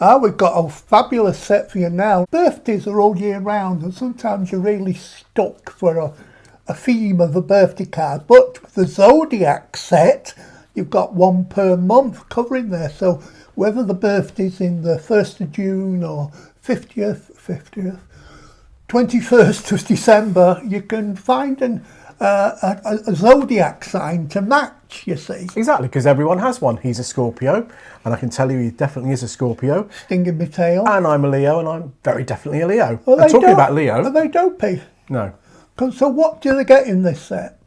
We've got a fabulous set for you now. Birthdays are all year round, and sometimes you're really stuck for a theme of a birthday card. But with the Zodiac set, you've got one per month covering there. So whether the birthday's in the 1st of June or 50th, 21st of December, you can find a Zodiac sign to match, you see. Exactly, because everyone has one. He's a Scorpio, and I can tell you he definitely is a Scorpio. Stinging my tail. And I'm a Leo, and I'm very definitely a Leo. Well, and talking about Leo... Are they dopey? No. So what do they get in this set?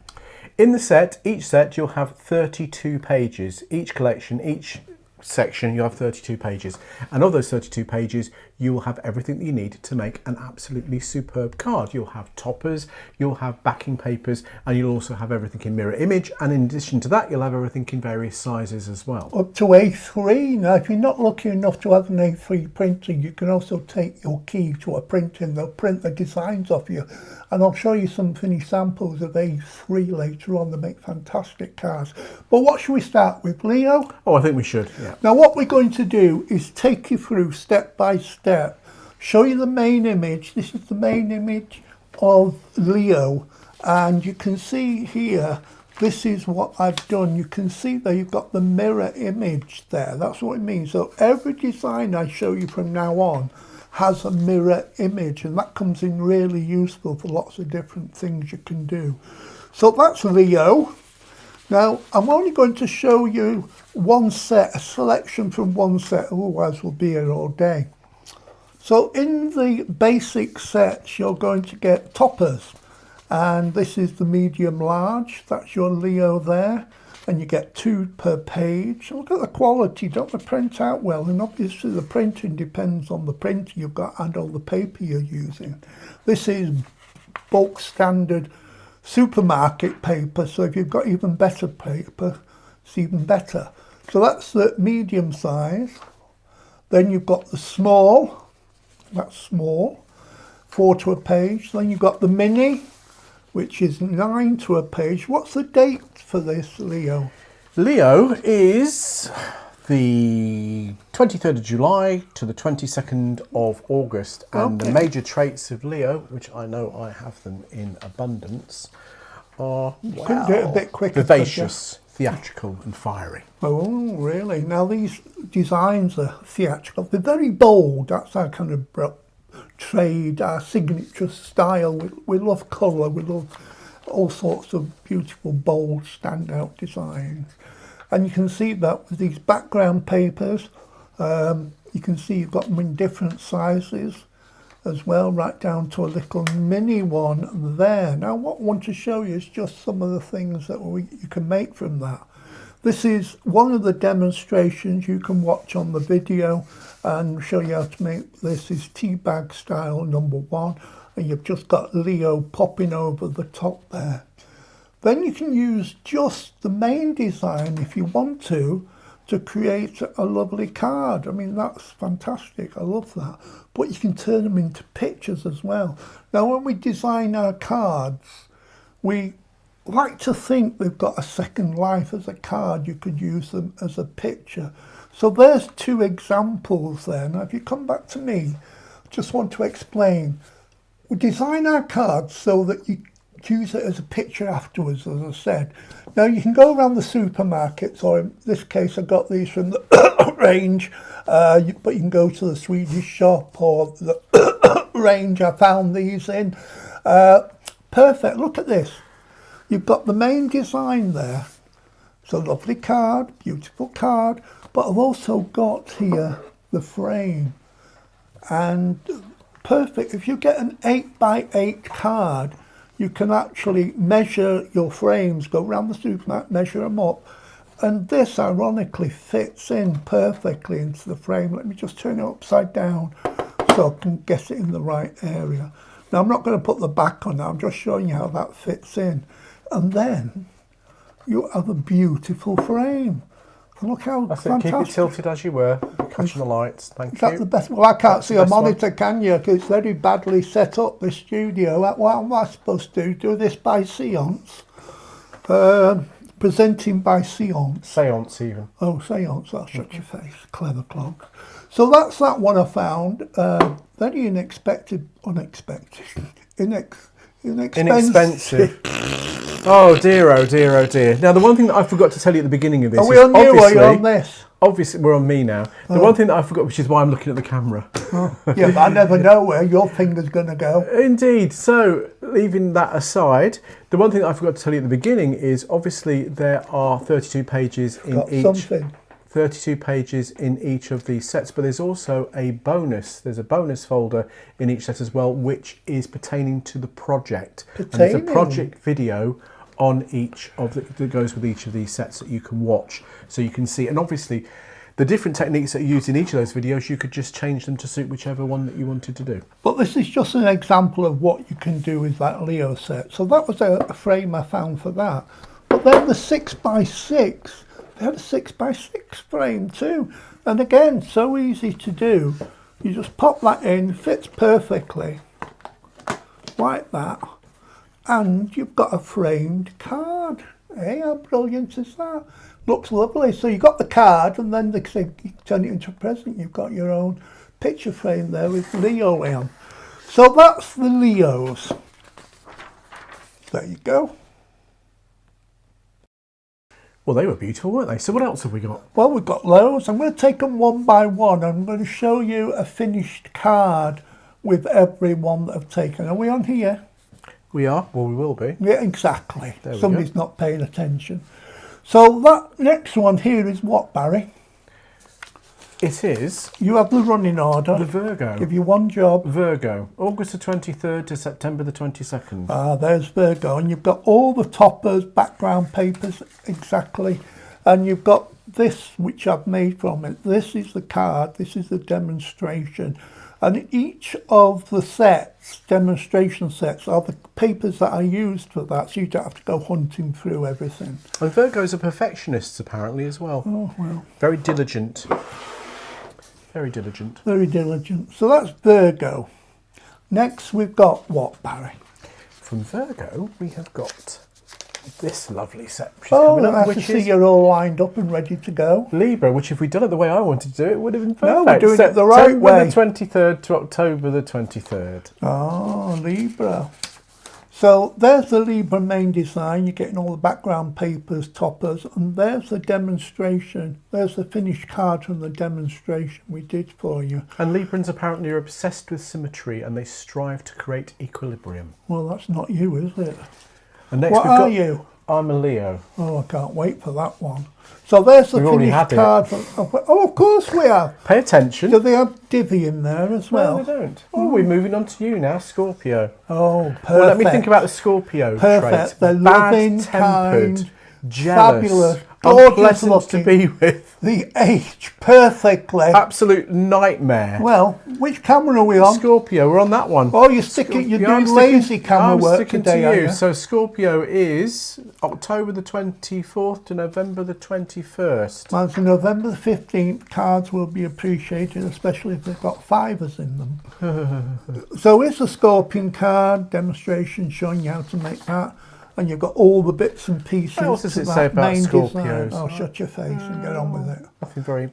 In the set, each set, you'll have 32 pages. Each collection, each section, you'll have 32 pages. And of those 32 pages, you will have everything that you need to make an absolutely superb card. You'll have toppers, you'll have backing papers, and you'll also have everything in mirror image. And in addition to that, you'll have everything in various sizes as well. Up to A3. Now, if you're not lucky enough to have an A3 printer, you can also take your key to a printer and they'll print the designs off you. And I'll show you some finished samples of A3 later on. They make fantastic cards. But what should we start with, Leo? Oh, I think we should, yeah. Now, what we're going to do is take you through step by step, show you the main image. This is the main image of Leo, and you can see here, this is what I've done. You can see there you've got the mirror image there. That's what it means. So every design I show you from now on has a mirror image, and that comes in really useful for lots of different things you can do. So that's Leo. Now, I'm only going to show you one set, a selection from one set, otherwise we'll be here all day. So in the basic sets, you're going to get toppers, and this is the medium large. That's your Leo there, and you get 2 per page. Look at the quality, don't they print out well? And obviously the printing depends on the printer you've got and all the paper you're using. This is bulk standard supermarket paper, so if you've got even better paper, it's even better. So that's the medium size. Then you've got the small, that's small, 4 to a page. Then you've got the mini, which is 9 to a page. What's the date for this, Leo? Leo is the 23rd of July to the 22nd of August. And Okay. the major traits of Leo, which I know I have them in abundance, are, wow, Couldn't do it a bit quicker, vivacious, theatrical and fiery. Oh, really? Now these designs are theatrical. They're very bold. That's our kind of trade, our signature style. We love colour. We love all sorts of beautiful, bold, standout designs. And you can see that with these background papers. You can see you've got them in different sizes as well, right down to a little mini one there. Now what I want to show you is just some of the things that you can make from that. This is one of the demonstrations you can watch on the video and show you how to make this. Is tea bag style number 1, and you've just got Leo popping over the top there. Then you can use just the main design if you want to create a lovely card. I mean, that's fantastic. I love that. But you can turn them into pictures as well. Now, when we design our cards, we like to think they've got a second life as a card. You could use them as a picture. So there's 2 examples there. Now, if you come back to me, I just want to explain. We design our cards so that you use it as a picture afterwards, as I said. Now you can go around the supermarkets, or in this case I got these from the range, but you can go to the Swedish shop or the range I found these in. Perfect, look at this. You've got the main design there. It's a lovely card, beautiful card, but I've also got here the frame. And perfect, if you get an 8x8 card, you can actually measure your frames, go around the supermarket, measure them up. And this ironically fits in perfectly into the frame. Let me just turn it upside down so I can get it in the right area. Now I'm not going to put the back on now, I'm just showing you how that fits in. And then you have a beautiful frame. Look how That's fantastic. It. Keep it tilted as you were. Catching the lights. Thank you. That's the best. Well, I can't see a monitor, can you? Because it's very badly set up, the studio. What am I supposed to do? Do this by seance? presenting by Seance. Seance even. Oh, Seance, I'll shut your face. Clever clogs. So that's that one I found. Very inexpensive. Inexpensive. Oh dear, oh dear, oh dear. Now the one thing that I forgot to tell you at the beginning of this Are we on you or are you on this? Obviously, we're on me now. The one thing that I forgot, which is why I'm looking at the camera. Yeah, but I never know where your finger's going to go. Indeed. So, leaving that aside, the one thing that I forgot to tell you at the beginning is obviously there are 32 pages in each. 32 pages in each of these sets, but there's also a bonus. There's a bonus folder in each set as well, which is pertaining to the project. And there's a project video on each of that goes with each of these sets that you can watch, so you can see. And obviously, the different techniques that are used in each of those videos, you could just change them to suit whichever one that you wanted to do. But this is just an example of what you can do with that Leo set. So that was a frame I found for that. But then the 6x6, they had a 6x6 frame too. And again, so easy to do. You just pop that in, fits perfectly, like that. And you've got a framed card. Hey, how brilliant is that? Looks lovely. So you've got the card, and then they say you turn it into a present. You've got your own picture frame there with Leo on. So that's the Leos. There you go. Well, they were beautiful, weren't they? So what else have we got? Well, we've got loads. I'm going to take them one by one. I'm going to show you a finished card with every one that I've taken. Are we on here? We are. Well, we will be. Yeah, exactly. Somebody's not paying attention. So that next one here is what, Barry? It is. You have the running order. The Virgo. Give you one job. Virgo. August the 23rd to September the 22nd. Ah, there's Virgo. And you've got all the toppers, background papers, exactly. And you've got this, which I've made from it. This is the card. This is the demonstration. And each of the sets, demonstration sets, are the papers that I used for that, so you don't have to go hunting through everything. And Virgos are perfectionists, apparently, as well. Oh, well. Very diligent. Very diligent. Very diligent. So that's Virgo. Next, we've got what, Barry? From Virgo, we have got this lovely set. Oh, I can see you're all lined up and ready to go. Libra, which if we'd done it the way I wanted to do it, would have been perfect. No, we're doing it the right way. September the 23rd to October the 23rd. Oh, Libra. So there's the Libra main design. You're getting all the background papers, toppers, and there's the demonstration. There's the finished card from the demonstration we did for you. And Librans apparently are obsessed with symmetry and they strive to create equilibrium. Well, that's not you, is it? And next what are you? I'm a Leo. Oh, I can't wait for that one. So there's the finished card. Oh, of course we have. Pay attention. Do they have Divi in there as well? No, they don't. Oh, we're moving on to you now, Scorpio. Oh, perfect. Well, let me think about the Scorpio perfect. trait. They're loving, kind, jealous, fabulous, unpleasant looking, to be with. The age perfectly. Absolute nightmare. Well, which camera are we on? Scorpio, we're on that one. Oh, you're doing lazy camera work today, to you. So Scorpio is October the 24th to November the 21st. Well, so November the 15th, cards will be appreciated, especially if they've got fivers in them. So it's a Scorpion card demonstration showing you how to make that. And you've got all the bits and pieces. What else does it say about Scorpios? Oh, shut your face and get on with it.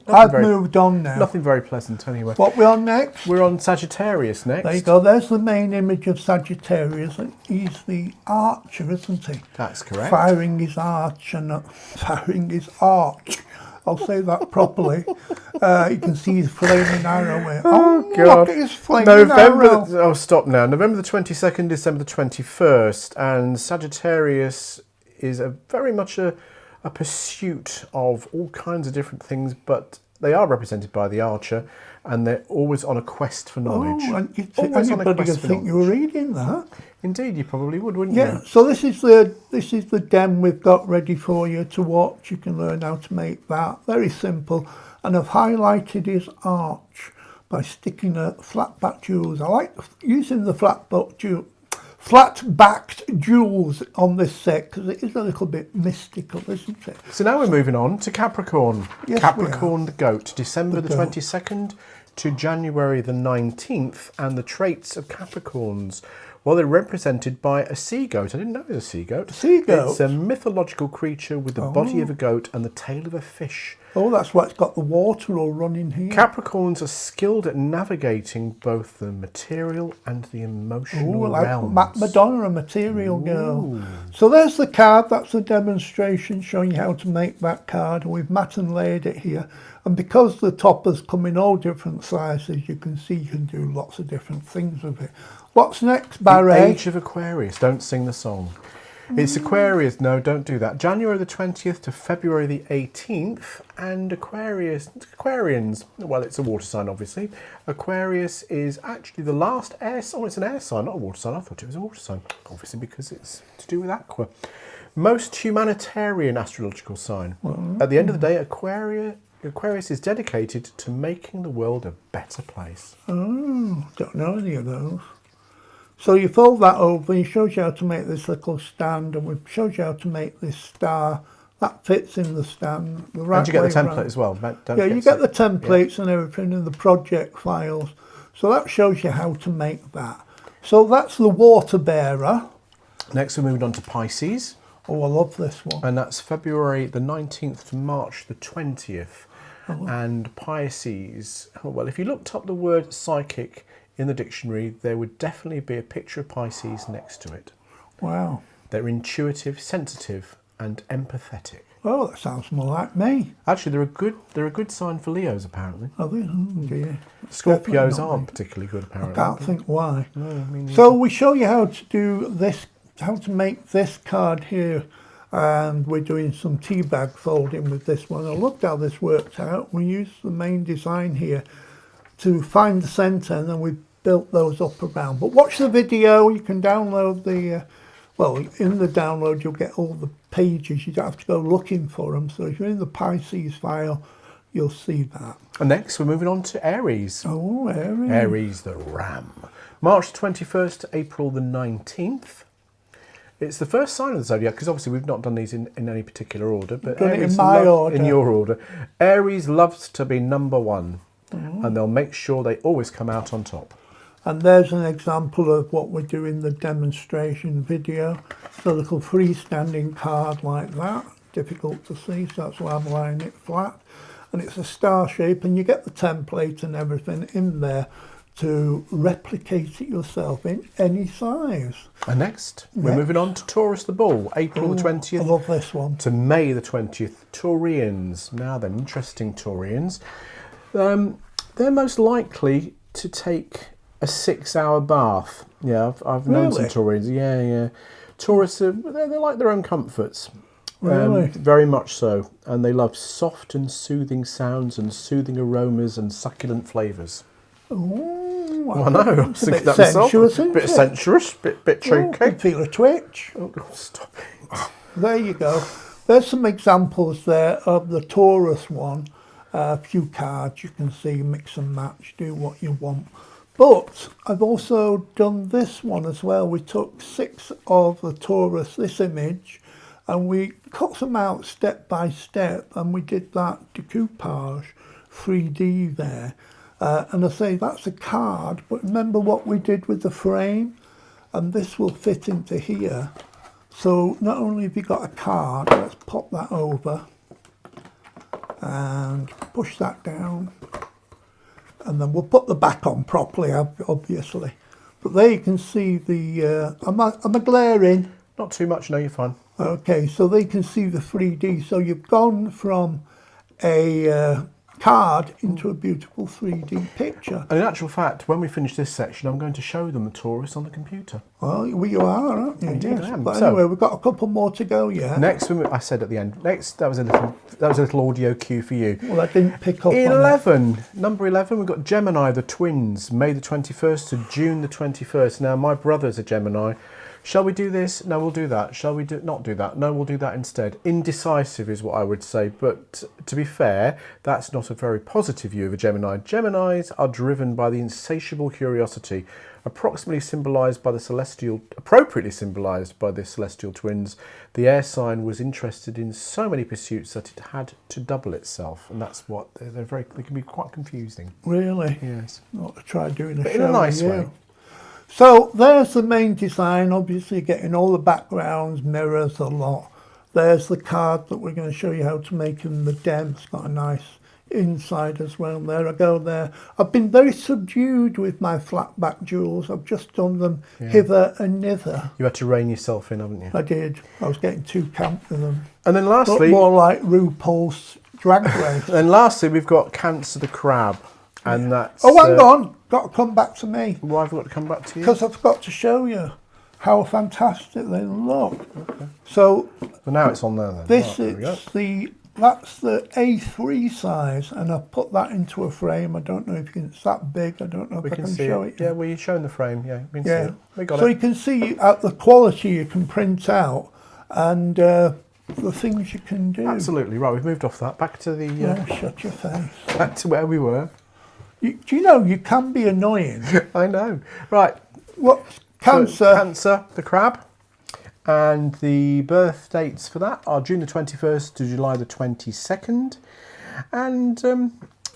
I've moved on now. Nothing very pleasant anyway. What we're on next? We're on Sagittarius next. There you go. There's the main image of Sagittarius. And he's the archer, isn't he? That's correct. Firing his arch and not firing his arch. I'll say that properly. You can see his flaming arrow here. Oh, God. Look at his flaming arrow. Oh, stop now. November the 22nd, December the 21st. And Sagittarius is very much a pursuit of all kinds of different things, but they are represented by the archer, and they're always on a quest for knowledge. Oh, and anybody would think you were reading that. Indeed, you probably would, wouldn't you? Yeah, so this is the dem we've got ready for you to watch. You can learn how to make that. Very simple. And I've highlighted his arch by sticking a flat-backed jewels. I like using the flat-backed jewels on this set because it is a little bit mystical, isn't it? So now we're moving on to Capricorn. Yes, Capricorn the goat, December the 22nd to January the 19th, and the traits of Capricorns. Well, they're represented by a sea goat. I didn't know it was a sea goat. Sea goat? It's a mythological creature with the body of a goat and the tail of a fish. Oh, that's why it's got the water all running here. Capricorns are skilled at navigating both the material and the emotional like realms. Madonna, a material girl. So there's the card. That's a demonstration showing you how to make that card. We've mat and laid it here. And because the toppers come in all different sizes, you can see you can do lots of different things with it. What's next, Barry? The Age of Aquarius. Don't sing the song. It's Aquarius. No, don't do that. January the 20th to February the 18th. And Aquarians, well, it's a water sign, obviously. Aquarius is actually the last air sign. Oh, it's an air sign, not a water sign. I thought it was a water sign, obviously, because it's to do with aqua. Most humanitarian astrological sign. At the end of the day, Aquarius is dedicated to making the world a better place. Oh, don't know any of those. So you fold that over, it shows you how to make this little stand, and we showed you how to make this star. That fits in the stand. The right And you get the way template round. as well. Yeah, you get the templates and everything in the project files. So that shows you how to make that. So that's the water bearer. Next we're moving on to Pisces. Oh, I love this one. And that's February the 19th to March the 20th. And Pisces, well, if you looked up the word psychic in the dictionary, there would definitely be a picture of Pisces next to it. Wow. They're intuitive, sensitive, and empathetic. Oh, that sounds more like me. Actually, they're a good sign for Leos, apparently. Are they? Oh, dear. Scorpios Definitely not aren't me. particularly good, apparently. I can't think why. No, me neither. So we show you how to do this, how to make this card here, and we're doing some tea bag folding with this one. I loved how this worked out. We used the main design here to find the centre, and then we built those up around. But watch the video. You can download the, well, in the download you'll get all the pages. You don't have to go looking for them. So if you're in the Pisces file, you'll see that. And next we're moving on to Aries. Oh, Aries. Aries the Ram. March 21st to April the 19th. It's the first sign of the Zodiac, because obviously we've not done these in any particular order. But Done it in Aries my order. In your order. Aries loves to be number one. And they'll make sure they always come out on top. And there's an example of what we do in the demonstration video. It's a little freestanding card like that. Difficult to see, so that's why I'm lying it flat. And it's a star shape, and you get the template and everything in there to replicate it yourself in any size. And next, we're moving on to Taurus the Bull, April the 20th. I love this one. To May the 20th. Taurians. Now then, interesting Taurians. They're most likely to take a 6-hour bath. Yeah, I've known some Taurians. Yeah. Taurus, they like their own comforts. Really? Very much so. And they love soft and soothing sounds and soothing aromas and succulent flavours. Oh, I know. I was a thinking bit that myself. sensuous, isn't Bit it? sensuous, bit Oh, cheeky. you feel a twitch. Oh, stop it. There you go. There's some examples there of the Taurus one. A few cards you can see, mix and match, do what you want. But I've also done this one as well. We took 6 of the Taurus, this image, and we cut them out step by step, and we did that decoupage 3D there. And I say that's a card, but remember what we did with the frame? And this will fit into here. So not only have you got a card, let's pop that over and push that down. And then we'll put the back on properly, obviously. But there you can see the, am I glaring? Not too much, no, you're fine. Okay, so they can see the 3D. So you've gone from a card into a beautiful 3D picture. And in actual fact, when we finish this section, I'm going to show them the Taurus on the computer. Well, you are, aren't you? Indeed, Yes. I am. But So- anyway, we've got a couple more to go yet. Next, I said at the end. Next, that was a little audio cue for you. Well, I didn't pick up on it. 11, number 11. We've got Gemini, the twins, May the 21st to June the 21st. Now, my brother's a Gemini. Shall we do this? No, we'll do that. Shall we not do that? No, we'll do that instead. Indecisive is what I would say. But to be fair, that's not a very positive view of a Gemini. Geminis are driven by the insatiable curiosity, appropriately symbolised by the celestial twins. The air sign was interested in so many pursuits that it had to double itself, and that's what they can be quite confusing. Really? Yes, Not to try doing a but show in a nice with way. you. So there's the main design, obviously getting all the backgrounds, mirrors, a lot. There's the card that we're going to show you how to make in the dem. It's got a nice inside as well. There I go there. I've been very subdued with my flat back jewels. I've just done them hither and thither. You had to rein yourself in, haven't you? I did. I was getting too camp with them. And then Look lastly, more like RuPaul's Drag Race. then lastly, we've got Cancer the Crab, and that's. Oh, hang on. Got to come back to me. Why have I got to come back to you? Because I've got to show you how fantastic they look. Okay. So Well, now it's on there then. this Right, there we go. is that's the A3 size, and I've put that into a frame. I don't know if it's that big. I don't know if I can see show it. it. Yeah, well, you're showing the frame. Yeah, we can see Yeah. it. We got So it. you can see at the quality you can print out, and the things you can do. Absolutely right. We've moved off that. Back to the. Yeah, shut your face. Back to where we were. Do you know you can be annoying? I know. Right. What's Cancer? So, Cancer the Crab. And the birth dates for that are June the 21st to July the 22nd. And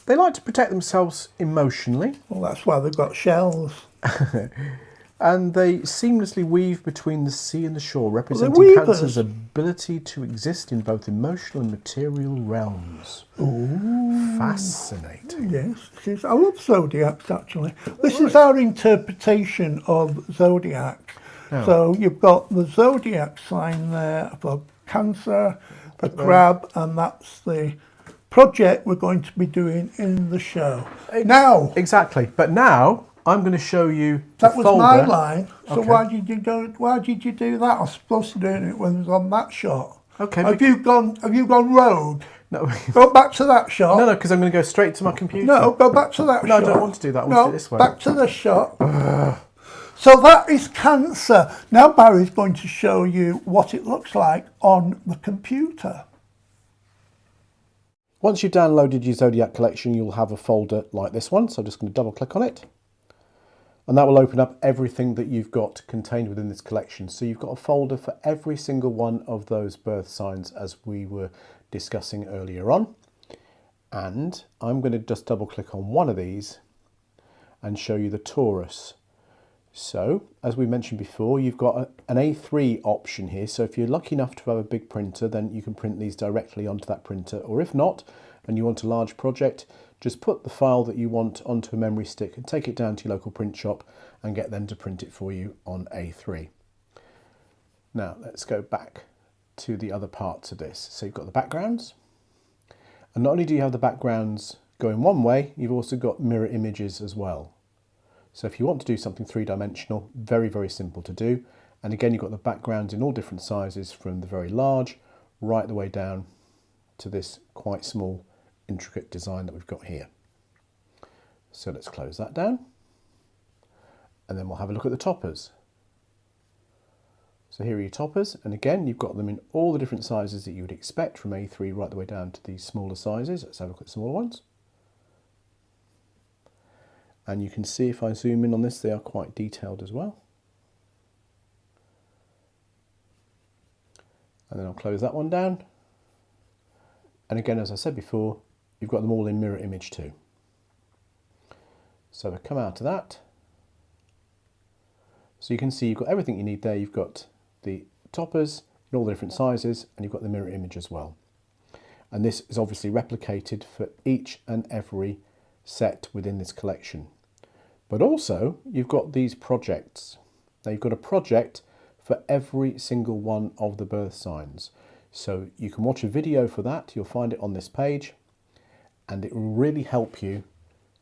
they like to protect themselves emotionally. Well, that's why they've got shells. And they seamlessly weave between the sea and the shore, representing weavers. Cancer's ability to exist in both emotional and material realms. Ooh. Fascinating. Yes, it is. I love Zodiacs, actually. This is our interpretation of Zodiac. Oh. So you've got the Zodiac sign there for Cancer, the crab, and that's the project we're going to be doing in the show. Now, Exactly. But now I'm going to show you that the was folder. my line. So Okay. why did you do that? I was supposed to do it when it was on that shot. Okay. Have you gone rogue? No, Go back to that shot. no, because I'm going to go straight to my computer. No, go back to that No, I shot. don't want to do that. I want to do it this way. Back to the shot. So that is Cancer. Now Barry's going to show you what it looks like on the computer. Once you've downloaded your Zodiac collection, you'll have a folder like this one. So I'm just going to double click on it. And that will open up everything that you've got contained within this collection. So you've got a folder for every single one of those birth signs as we were discussing earlier on. And I'm going to just double click on one of these and show you the Taurus. So, as we mentioned before, you've got an A3 option here. So if you're lucky enough to have a big printer, then you can print these directly onto that printer. Or if not, and you want a large project, just put the file that you want onto a memory stick and take it down to your local print shop and get them to print it for you on A3. Now, let's go back to the other parts of this. So you've got the backgrounds. And not only do you have the backgrounds going one way, you've also got mirror images as well. So if you want to do something three-dimensional, very, very simple to do. And again, you've got the backgrounds in all different sizes, from the very large right the way down to this quite small, intricate design that we've got here. So let's close that down. And then we'll have a look at the toppers. So here are your toppers. And again, you've got them in all the different sizes that you would expect, from A3 right the way down to these smaller sizes. Let's have a look at the smaller ones. And you can see, if I zoom in on this, they are quite detailed as well. And then I'll close that one down. And again, as I said before, you've got them all in mirror image too. So we come out of that. So you can see you've got everything you need there. You've got the toppers in all the different sizes, and you've got the mirror image as well. And this is obviously replicated for each and every set within this collection. But also, you've got these projects. Now you've got a project for every single one of the birth signs. So you can watch a video for that. You'll find it on this page, and it will really help you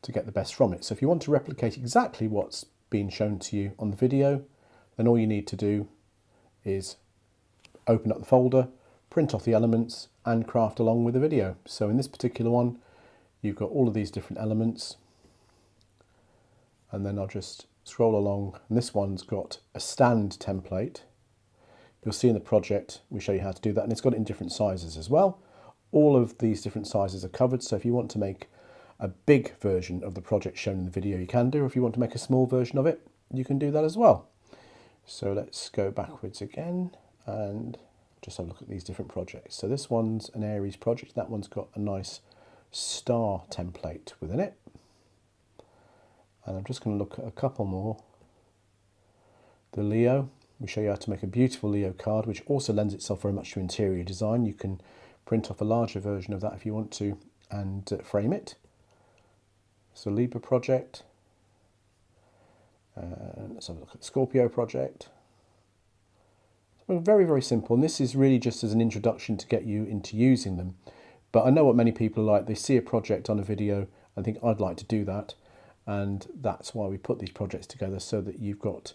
to get the best from it. So if you want to replicate exactly what's being shown to you on the video, then all you need to do is open up the folder, print off the elements, and craft along with the video. So in this particular one, you've got all of these different elements. And then I'll just scroll along, and this one's got a stand template. You'll see in the project we show you how to do that, and it's got it in different sizes as well. All of these different sizes are covered, so if you want to make a big version of the project shown in the video, you can do. Or if you want to make a small version of it, you can do that as well. So let's go backwards again and just have a look at these different projects. So this one's an Aries project. That one's got a nice star template within it. And I'm just going to look at a couple more the Leo. We show you how to make a beautiful Leo card, which also lends itself very much to interior design. You can print off a larger version of that if you want to and frame it. So Libra project. Let's have a look at the Scorpio project. Very, very simple, and this is really just as an introduction to get you into using them. But I know what many people are like. They see a project on a video and think, I'd like to do that. And that's why we put these projects together, so that you've got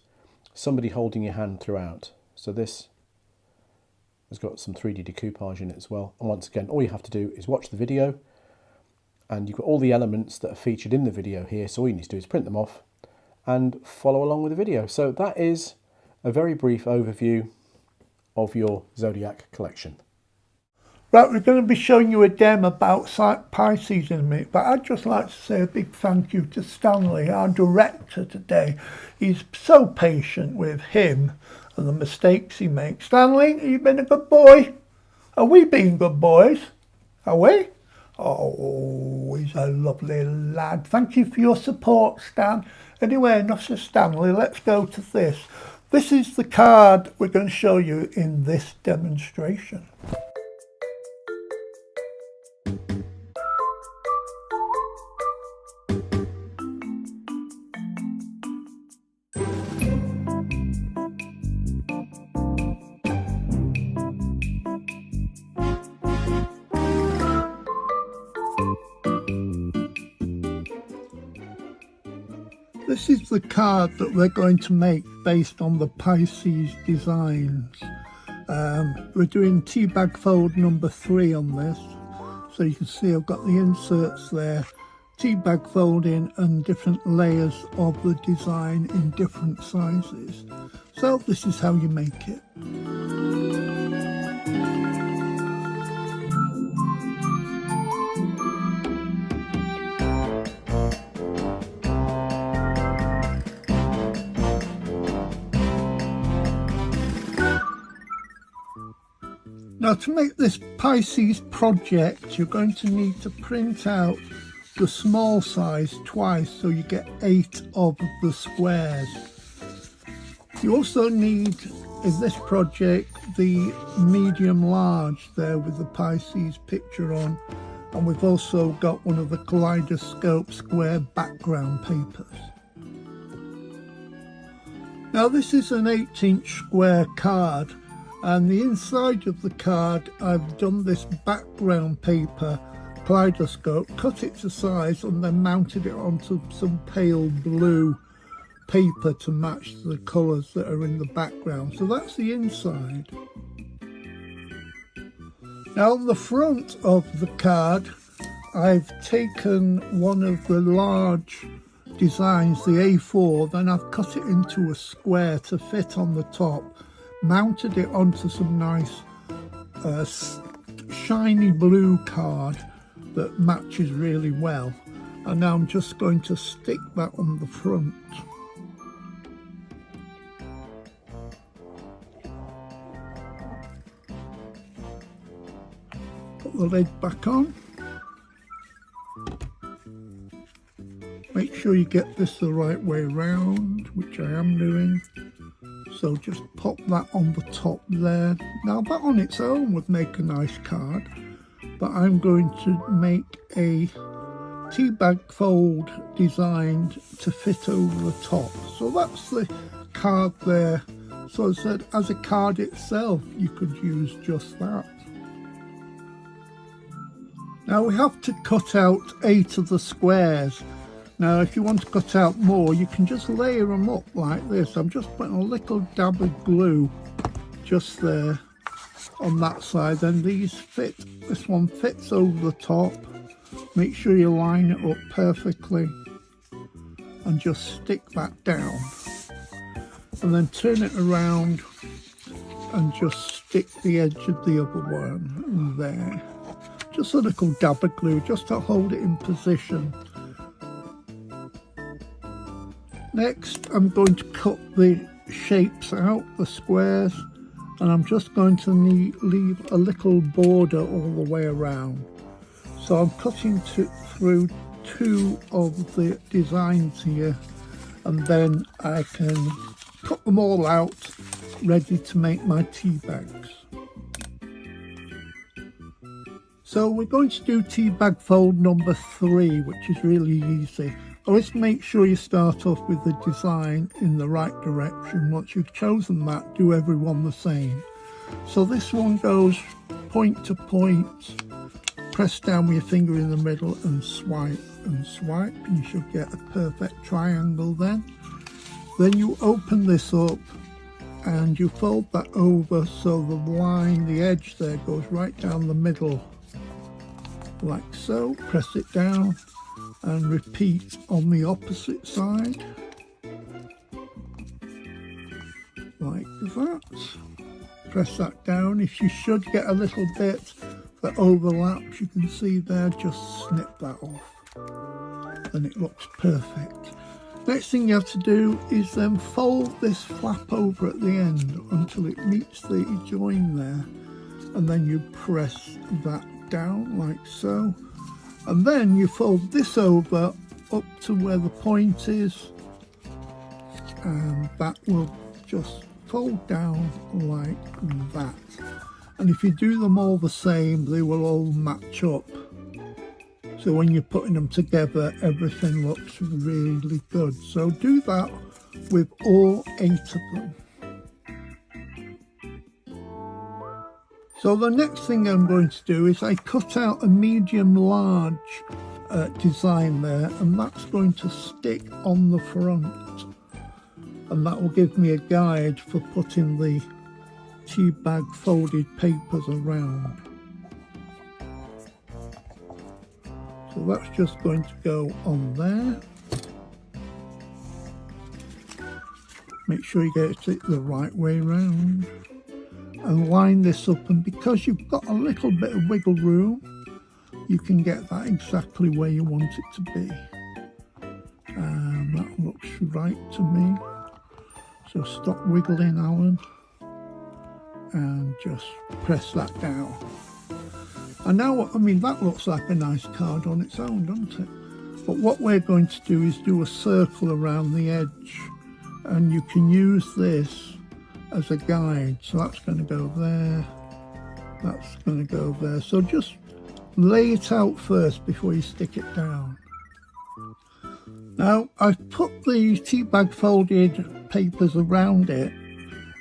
somebody holding your hand throughout. So this has got some 3D decoupage in it as well. And once again, all you have to do is watch the video, and you've got all the elements that are featured in the video here. So all you need to do is print them off and follow along with the video. So that is a very brief overview of your Zodiac collection. Right, we're going to be showing you a demo about Pisces in a minute, but I'd just like to say a big thank you to Stanley, our director today. He's so patient with him and the mistakes he makes. Stanley, have you been a good boy? Are we being good boys? Are we? Oh, he's a lovely lad. Thank you for your support, Stan. Anyway, enough of Stanley, let's go to this. This is the card we're going to show you in this demonstration. This is the card that we're going to make based on the Pisces designs. We're doing tea bag fold number 3 on this. So you can see I've got the inserts there, tea bag folding and different layers of the design in different sizes. So this is how you make it. Now, to make this Pisces project, you're going to need to print out the small size twice, so you get 8 of the squares. You also need, in this project, the medium large there with the Pisces picture on, and we've also got one of the kaleidoscope square background papers. Now, this is an 8-inch square card, and the inside of the card I've done this background paper kaleidoscope, cut it to size and then mounted it onto some pale blue paper to match the colours that are in the background. So that's the inside. Now on the front of the card I've taken one of the large designs, the A4, then I've cut it into a square to fit on the top, mounted it onto some nice shiny blue card that matches really well, and now I'm just going to stick that on the front. Put the lid back on. Make sure you get this the right way round, which I am doing. So just pop that on the top there. Now that on its own would make a nice card, but I'm going to make a tea bag fold designed to fit over the top. So that's the card there. So I said, as a card itself, you could use just that. Now we have to cut out 8 of the squares. Now if you want to cut out more, you can just layer them up like this. I'm just putting a little dab of glue just there on that side. Then these fit, this one fits over the top. Make sure you line it up perfectly and just stick that down. And then turn it around and just stick the edge of the other one there. Just a little dab of glue just to hold it in position. Next, I'm going to cut the shapes out, the squares, and I'm just going to leave a little border all the way around. So I'm cutting through 2 of the designs here, and then I can cut them all out, ready to make my tea bags. So we're going to do tea bag fold number 3, which is really easy. Always make sure you start off with the design in the right direction. Once you've chosen that, do every one the same. So this one goes point to point, press down with your finger in the middle and swipe, and you should get a perfect triangle then. Then you open this up and you fold that over so the line, the edge there goes right down the middle, like so. Press it down and repeat on the opposite side, like that. Press that down. If you should get a little bit that overlaps, you can see there, just snip that off and it looks perfect. Next thing you have to do is then fold this flap over at the end until it meets the join there, and then you press that down like so, and then you fold this over up to where the point is, and that will just fold down like that. And if you do them all the same, they will all match up. So when you're putting them together, everything looks really good. So do that with all 8 of them. So the next thing I'm going to do is I cut out a medium large design there, and that's going to stick on the front, and that will give me a guide for putting the tea bag folded papers around. So that's just going to go on there. Make sure you get it the right way round and line this up, and because you've got a little bit of wiggle room, you can get that exactly where you want it to be, and that looks right to me. So stop wiggling, Alan, and just press that down. And now, I mean, that looks like a nice card on its own, doesn't it? But what we're going to do is do a circle around the edge, and you can use this as a guide. So that's going to go there, that's going to go there. So just lay it out first before you stick it down. Now I've put the tea bag folded papers around it,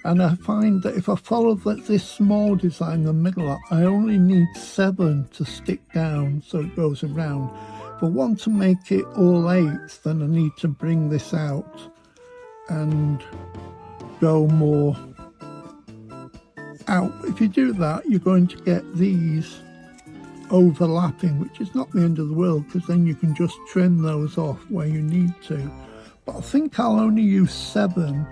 and I find that if I follow this small design in the middle, I only need 7 to stick down so it goes around. If I want to make it all 8, then I need to bring this out and go more out. If you do that, you're going to get these overlapping, which is not the end of the world, because then you can just trim those off where you need to. But I think I'll only use 7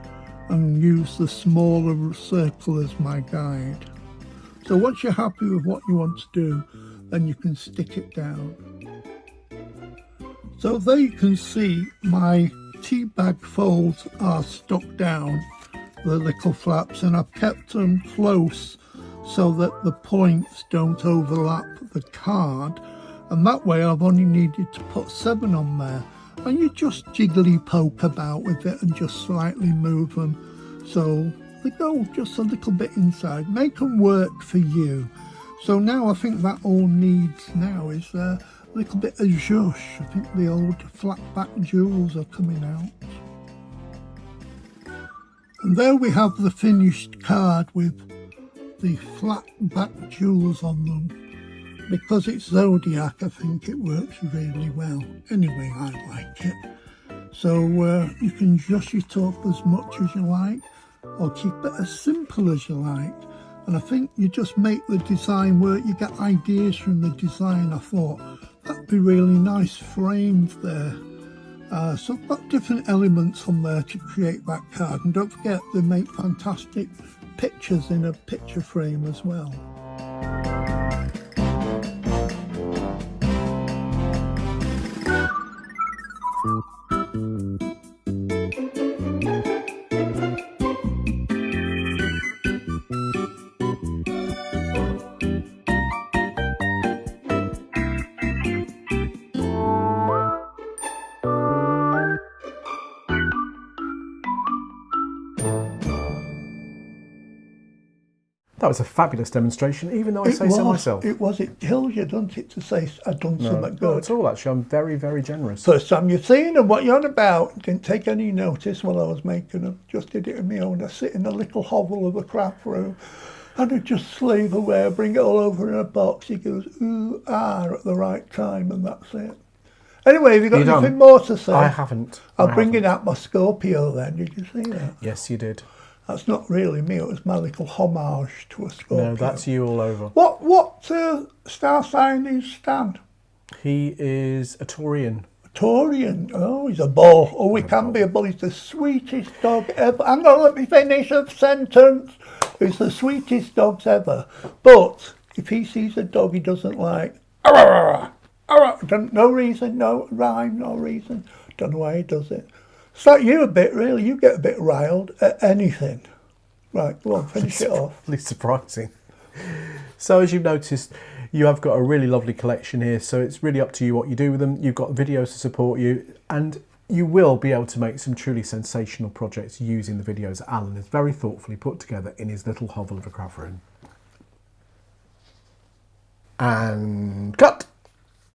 and use the smaller circle as my guide. So once you're happy with what you want to do, then you can stick it down. So there you can see my tea bag folds are stuck down, the little flaps, and I've kept them close so that the points don't overlap the card, and that way I've only needed to put 7 on there, and you just jiggly poke about with it and just slightly move them so they go just a little bit inside. Make them work for you. So now I think that all needs now is a little bit of zhuzh. I think the old flat back jewels are coming out. And there we have the finished card with the flat back jewels on them. Because it's Zodiac, I think it works really well. Anyway, I like it. So you can zhuzh it up as much as you like, or keep it as simple as you like. And I think you just make the design work. You get ideas from the design. I thought that'd be really nice framed there. So I've got different elements on there to create that card. And don't forget, they make fantastic pictures in a picture frame as well. That was a fabulous demonstration, even though I say so myself. It was. It kills you, doesn't it, to say I've done something Not good. at all, actually. I'm very, very generous. First time you've seen them, what you're on about. Didn't take any notice while I was making them. Just did it on my own. I sit in a little hovel of a craft room and I just slave away. I bring it all over in a box. He goes, ooh, ah, at the right time, and that's it. Anyway, have you got anything more to say? I haven't. I'm bringing out my Scorpio then. Did you see that? Yes, you did. That's not really me. It was my little homage to a Scorpio. No, that's you all over. What star sign is Stan? He is a Taurian. Taurian. Oh, he's a bull. Oh, he can be a bull. He's the sweetest dog ever. Hang on, let me finish the sentence. He's the sweetest dogs ever. But if he sees a dog he doesn't like, no reason, no rhyme, no reason. Don't know why he does it. It's like you a bit, really. You get a bit riled at anything. Right, go on, finish it off. Really surprising. So as you've noticed, you have got a really lovely collection here. So it's really up to you what you do with them. You've got videos to support you, and you will be able to make some truly sensational projects using the videos that Alan has very thoughtfully put together in his little hovel of a craft room. And cut!